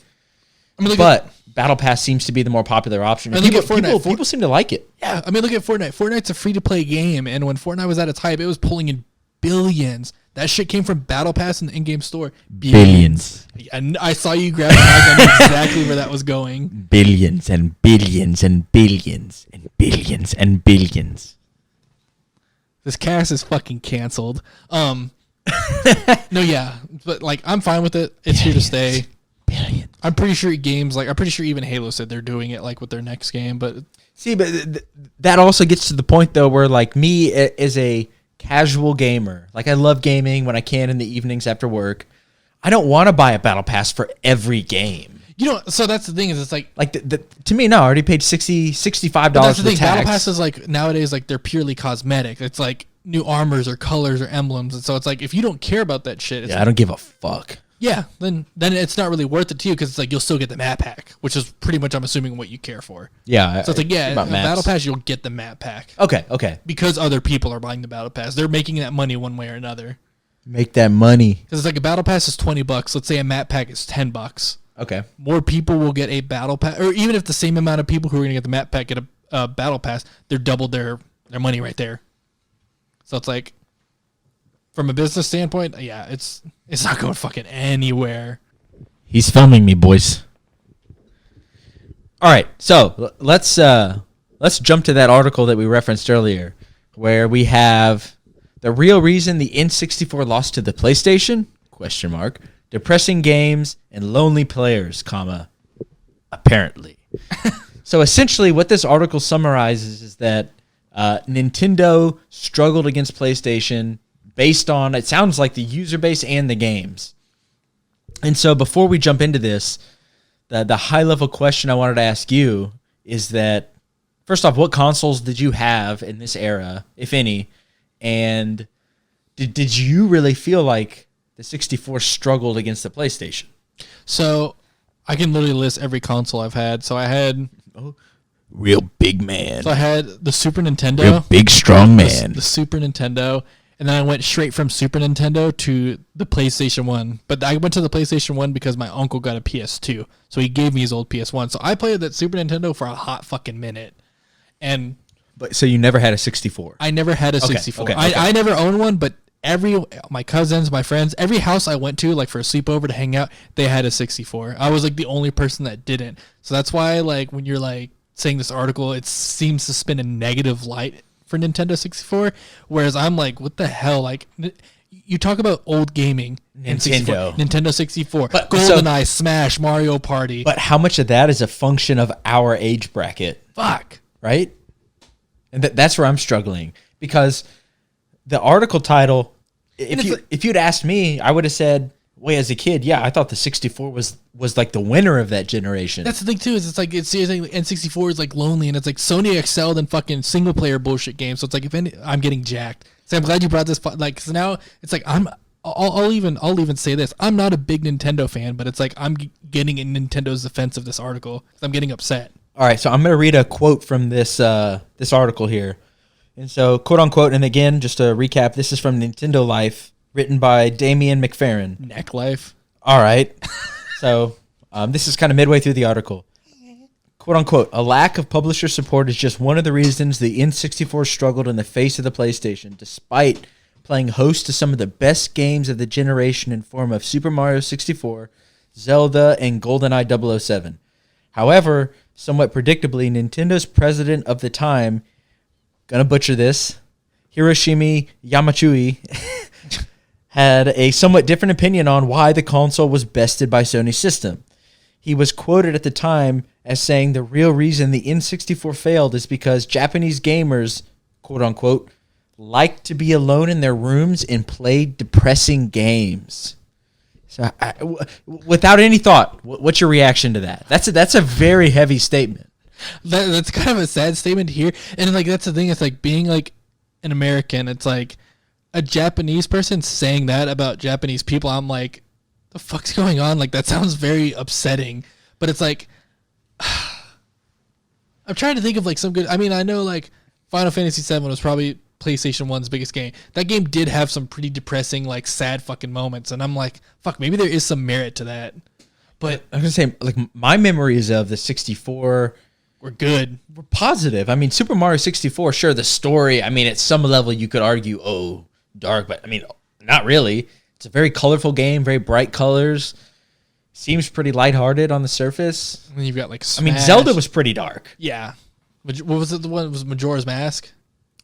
Speaker 1: but battle pass seems to be the more popular option. People seem to like it.
Speaker 2: Yeah, I mean, look at Fortnite. Fortnite's a free-to-play game, and when Fortnite was at its hype, it was pulling in billions. That shit came from battle pass in the in-game store.
Speaker 1: Billions.
Speaker 2: And I saw you grab it. I knew exactly where that was going.
Speaker 1: Billions and billions and billions and billions and billions.
Speaker 2: This cast is fucking canceled. No, yeah, but like I'm fine with it. It's here to stay.
Speaker 1: Billions.
Speaker 2: I'm pretty sure even Halo said they're doing it like with their next game. But
Speaker 1: see, but that also gets to the point though, where like me as a casual gamer, like I love gaming when I can in the evenings after work. I don't want to buy a battle pass for every game.
Speaker 2: You know, so that's the thing is, it's like
Speaker 1: to me, no, I already paid $65
Speaker 2: that's the
Speaker 1: for
Speaker 2: thing.
Speaker 1: tax.
Speaker 2: Battle passes like nowadays, like they're purely cosmetic. It's like new armors or colors or emblems, and so it's like if you don't care about that shit,
Speaker 1: I don't give a fuck.
Speaker 2: Yeah, then it's not really worth it to you because it's like you'll still get the map pack, which is pretty much I'm assuming what you care for.
Speaker 1: Yeah,
Speaker 2: so it's like battle pass you'll get the map pack.
Speaker 1: Okay.
Speaker 2: Because other people are buying the battle pass, they're making that money one way or another.
Speaker 1: Make that money.
Speaker 2: Because it's like a battle pass is $20. Let's say a map pack is $10.
Speaker 1: Okay.
Speaker 2: More people will get a battle pass, or even if the same amount of people who are going to get the map pack get a battle pass, they're doubled their money right there. So it's like, from a business standpoint, yeah, it's not going fucking anywhere.
Speaker 1: He's filming me, boys. All right, so let's jump to that article that we referenced earlier, where we have the real reason the N64 lost to the PlayStation? ? Depressing games and lonely players, apparently. So essentially what this article summarizes is that Nintendo struggled against PlayStation based on, it sounds like, the user base and the games. And so before we jump into this, the high-level question I wanted to ask you is that, first off, what consoles did you have in this era, if any? And did you really feel like the 64 struggled against the PlayStation?
Speaker 2: So I can literally list every console I've had. So I had...
Speaker 1: Real big man.
Speaker 2: So I had the Super Nintendo.
Speaker 1: Real big, strong man.
Speaker 2: The Super Nintendo. And then I went straight from Super Nintendo to the PlayStation 1. But I went to the PlayStation 1 because my uncle got a PS2. So he gave me his old PS1. So I played that Super Nintendo for a hot fucking minute. And
Speaker 1: so you never had a 64?
Speaker 2: I never had a 64.
Speaker 1: Okay.
Speaker 2: I never owned one, but my cousins, my friends, every house I went to, like for a sleepover to hang out, they had a 64. I was like the only person that didn't. So that's why, like, when you're like saying this article, it seems to spin a negative light for Nintendo 64, whereas I'm like, what the hell? Like, you talk about old gaming, Nintendo 64,
Speaker 1: but,
Speaker 2: GoldenEye, Smash, Mario Party.
Speaker 1: But how much of that is a function of our age bracket?
Speaker 2: Fuck.
Speaker 1: Right? And that's where I'm struggling, because the article title, if you'd asked me, I would have said, wait, as a kid, yeah, I thought the 64 was like the winner of that generation.
Speaker 2: That's the thing too, is it's like N64 is like lonely, and it's like Sony excelled in fucking single player bullshit games. So it's like, I'm getting jacked. So I'm glad you brought this. Like, so now it's like I'll even say this. I'm not a big Nintendo fan, but it's like I'm getting in Nintendo's defense of this article because I'm getting upset.
Speaker 1: All right, so I'm going to read a quote from this article here. And so, quote unquote, and again, just to recap, this is from Nintendo Life, written by Damian McFerrin.
Speaker 2: Neck Life.
Speaker 1: All right. So, this is kind of midway through the article. Quote unquote, a lack of publisher support is just one of the reasons the N64 struggled in the face of the PlayStation, despite playing host to some of the best games of the generation in form of Super Mario 64, Zelda, and GoldenEye 007. However, somewhat predictably, Nintendo's president of the time, gonna butcher this, Hiroshima Yamauchi, had a somewhat different opinion on why the console was bested by Sony's system. He was quoted at the time as saying the real reason the N64 failed is because Japanese gamers, quote unquote, like to be alone in their rooms and play depressing games. So, without any thought, what's your reaction to that? That's a very heavy statement.
Speaker 2: That's kind of a sad statement to hear, and like that's the thing. It's like being like an American. It's like a Japanese person saying that about Japanese people. I'm like, the fuck's going on? Like that sounds very upsetting. But it's like, I'm trying to think of like some good. I mean, I know like Final Fantasy VII was probably PlayStation 1's biggest game. That game did have some pretty depressing, like sad fucking moments, and I'm like, fuck, maybe there is some merit to that. But
Speaker 1: I was gonna say, like, my memories of the 64
Speaker 2: were good.
Speaker 1: Were positive. I mean, Super Mario 64, sure, the story, I mean, at some level you could argue, oh, dark, but I mean, not really. It's a very colorful game, very bright colors. Seems pretty lighthearted on the surface.
Speaker 2: And then you've got like Smash.
Speaker 1: I mean, Zelda was pretty dark.
Speaker 2: Yeah. What was it? The one? It was Majora's Mask?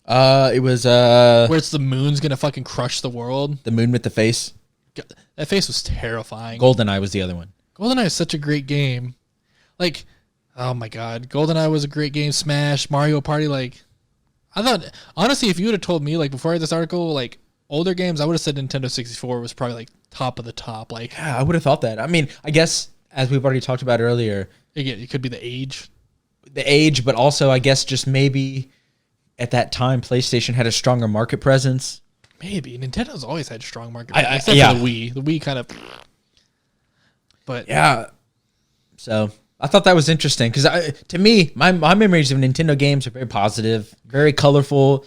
Speaker 1: It was
Speaker 2: where it's the moon's gonna fucking crush the world.
Speaker 1: The moon with the face.
Speaker 2: God, that face was terrifying.
Speaker 1: GoldenEye was the other one.
Speaker 2: GoldenEye is such a great game. Like, oh my god, GoldenEye was a great game. Smash, Mario Party. Like, I thought honestly, if you would have told me like before I read this article, like older games, I would have said Nintendo 64 was probably like top of the top. Like,
Speaker 1: yeah, I would have thought that. I mean, I guess as we've already talked about earlier,
Speaker 2: it could be the age,
Speaker 1: but also I guess just maybe. At that time, PlayStation had a stronger market presence.
Speaker 2: Maybe. Nintendo's always had strong market
Speaker 1: presence.
Speaker 2: Except for the Wii. The Wii kind of... But...
Speaker 1: Yeah. So, I thought that was interesting. Because to me, my memories of Nintendo games are very positive. Very colorful.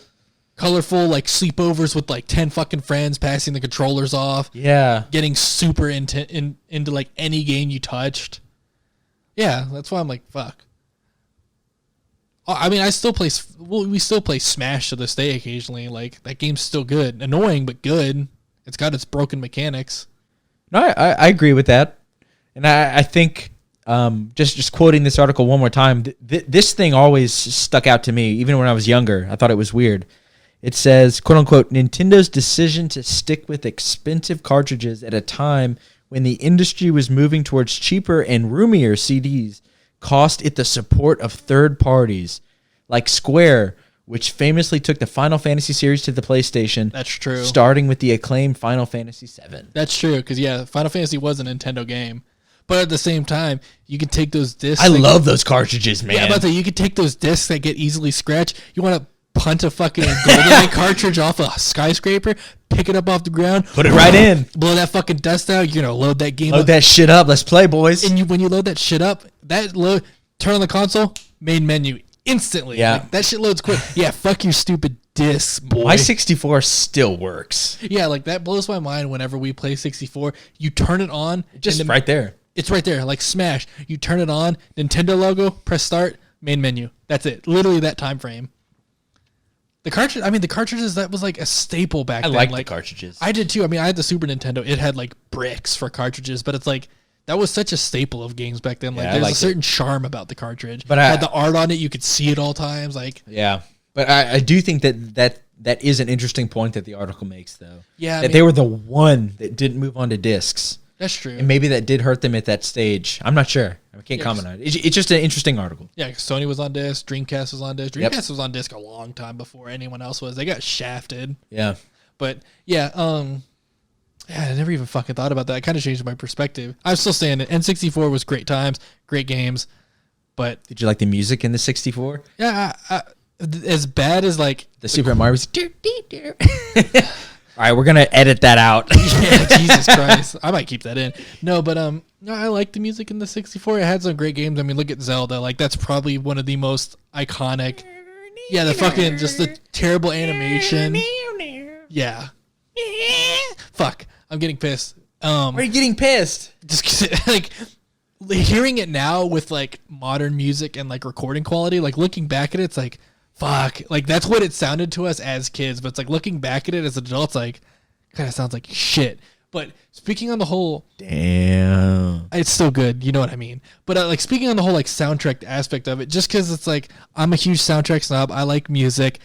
Speaker 2: Colorful, like sleepovers with like 10 fucking friends, passing the controllers off.
Speaker 1: Yeah.
Speaker 2: Getting super into like any game you touched. Yeah, that's why I'm like, fuck. I mean, we still play Smash to this day occasionally. Like, that game's still good. Annoying, but good. It's got its broken mechanics.
Speaker 1: No, I agree with that. And I think, just quoting this article one more time, this thing always stuck out to me, even when I was younger. I thought it was weird. It says, quote unquote, Nintendo's decision to stick with expensive cartridges at a time when the industry was moving towards cheaper and roomier CDs cost it the support of third parties like Square, which famously took the Final Fantasy series to the PlayStation.
Speaker 2: That's true.
Speaker 1: Starting with the acclaimed Final Fantasy VII.
Speaker 2: That's true, because, Final Fantasy was a Nintendo game. But at the same time, you can take those discs.
Speaker 1: I love those cartridges, man.
Speaker 2: Yeah, but you can take those discs that get easily scratched. You want to punt a fucking GoldenEye cartridge off a skyscraper, pick it up off the ground,
Speaker 1: put it right in,
Speaker 2: blow that fucking dust out. You're gonna load that game up.
Speaker 1: Load that shit up. Let's play, boys.
Speaker 2: And when you load that shit up, turn on the console, main menu instantly.
Speaker 1: Yeah,
Speaker 2: like, that shit loads quick. Yeah, fuck your stupid discs, boy.
Speaker 1: My 64 still works.
Speaker 2: Yeah, like that blows my mind. Whenever we play 64, you turn it on,
Speaker 1: just right there.
Speaker 2: It's right there, like Smash. You turn it on, Nintendo logo, press start, main menu. That's it. Literally that time frame. The cartridges, that was like a staple back then.
Speaker 1: I like the cartridges.
Speaker 2: I did too. I mean, I had the Super Nintendo. It had like bricks for cartridges, but it's like that was such a staple of games back then. Like there's a certain charm about the cartridge. But it had the art on it. You could see it all times. Like
Speaker 1: but I do think that is an interesting point that the article makes, though.
Speaker 2: Yeah,
Speaker 1: they were the one that didn't move on to discs.
Speaker 2: That's true.
Speaker 1: And maybe that did hurt them at that stage. I'm not sure. I can't comment on it. It's just an interesting article.
Speaker 2: Yeah, because Sony was on disc, Dreamcast was on disc. Dreamcast was on disc a long time before anyone else was. They got shafted.
Speaker 1: Yeah.
Speaker 2: But I never even fucking thought about that. It kind of changed my perspective. I'm still saying it. N64 was great times, great games. But
Speaker 1: did you like the music in the 64?
Speaker 2: Yeah, as bad as like
Speaker 1: the Super Mario was. All right, we're gonna edit that out.
Speaker 2: Yeah, Jesus Christ, I might keep that in. No, but no, I like the music in the 64. It had some great games. I mean, look at Zelda. Like that's probably one of the most iconic. Yeah, the fucking just the terrible animation. Yeah. Fuck, I'm getting pissed.
Speaker 1: Why are you getting pissed?
Speaker 2: Just 'cause, like hearing it now with like modern music and like recording quality. Like looking back at it, it's like. Fuck, like that's what it sounded to us as kids, but it's like looking back at it as adults, like kind of sounds like shit. But speaking on the whole,
Speaker 1: damn,
Speaker 2: it's still good, you know what I mean. But like speaking on the whole like soundtrack aspect of it, just because it's like I'm a huge soundtrack snob, I like music.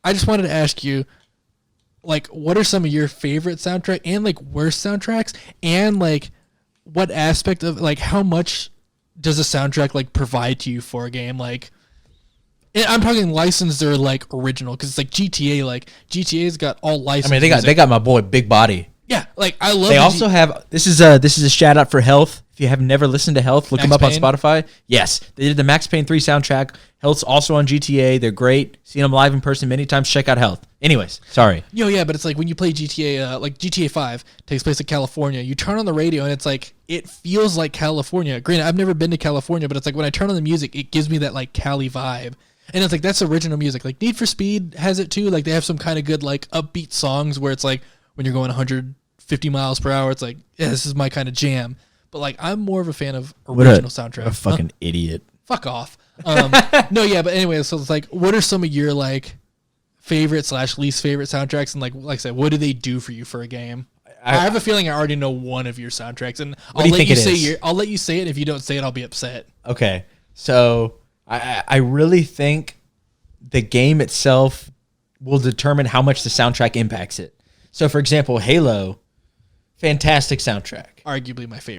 Speaker 2: I just wanted to ask you, like, what are some of your favorite soundtrack and like worst soundtracks, and like what aspect of like how much does a soundtrack like provide to you for a game, like. I'm talking licensed or like original because it's like GTA. Like GTA's got all licensed.
Speaker 1: I mean, they got my boy Big Body.
Speaker 2: Yeah, like I love.
Speaker 1: They also have this is a shout out for Health. If you have never listened to Health, look them up on Spotify. Yes, they did the Max Payne 3 soundtrack. Health's also on GTA. They're great. Seen them live in person many times. Check out Health. Anyways, sorry.
Speaker 2: Yeah, but it's like when you play GTA, like GTA 5 takes place in California. You turn on the radio and it's like it feels like California. Granted, I've never been to California, but it's like when I turn on the music, it gives me that like Cali vibe. And it's like, that's original music. Like Need for Speed has it too. Like they have some kind of good, like upbeat songs where it's like when you're going 150 miles per hour, it's like, yeah, this is my kind of jam. But like, I'm more of a fan of original soundtrack.
Speaker 1: What a fucking idiot.
Speaker 2: Fuck off. No, yeah, but anyway, so it's like, what are some of your like favorite / least favorite soundtracks? And like I said, what do they do for you for a game? I have a feeling I already know one of your soundtracks, and I'll let you say it. If you don't say it, I'll be upset.
Speaker 1: Okay, so. I really think the game itself will determine how much the soundtrack impacts it. So, for example, Halo, fantastic soundtrack.
Speaker 2: Arguably my favorite.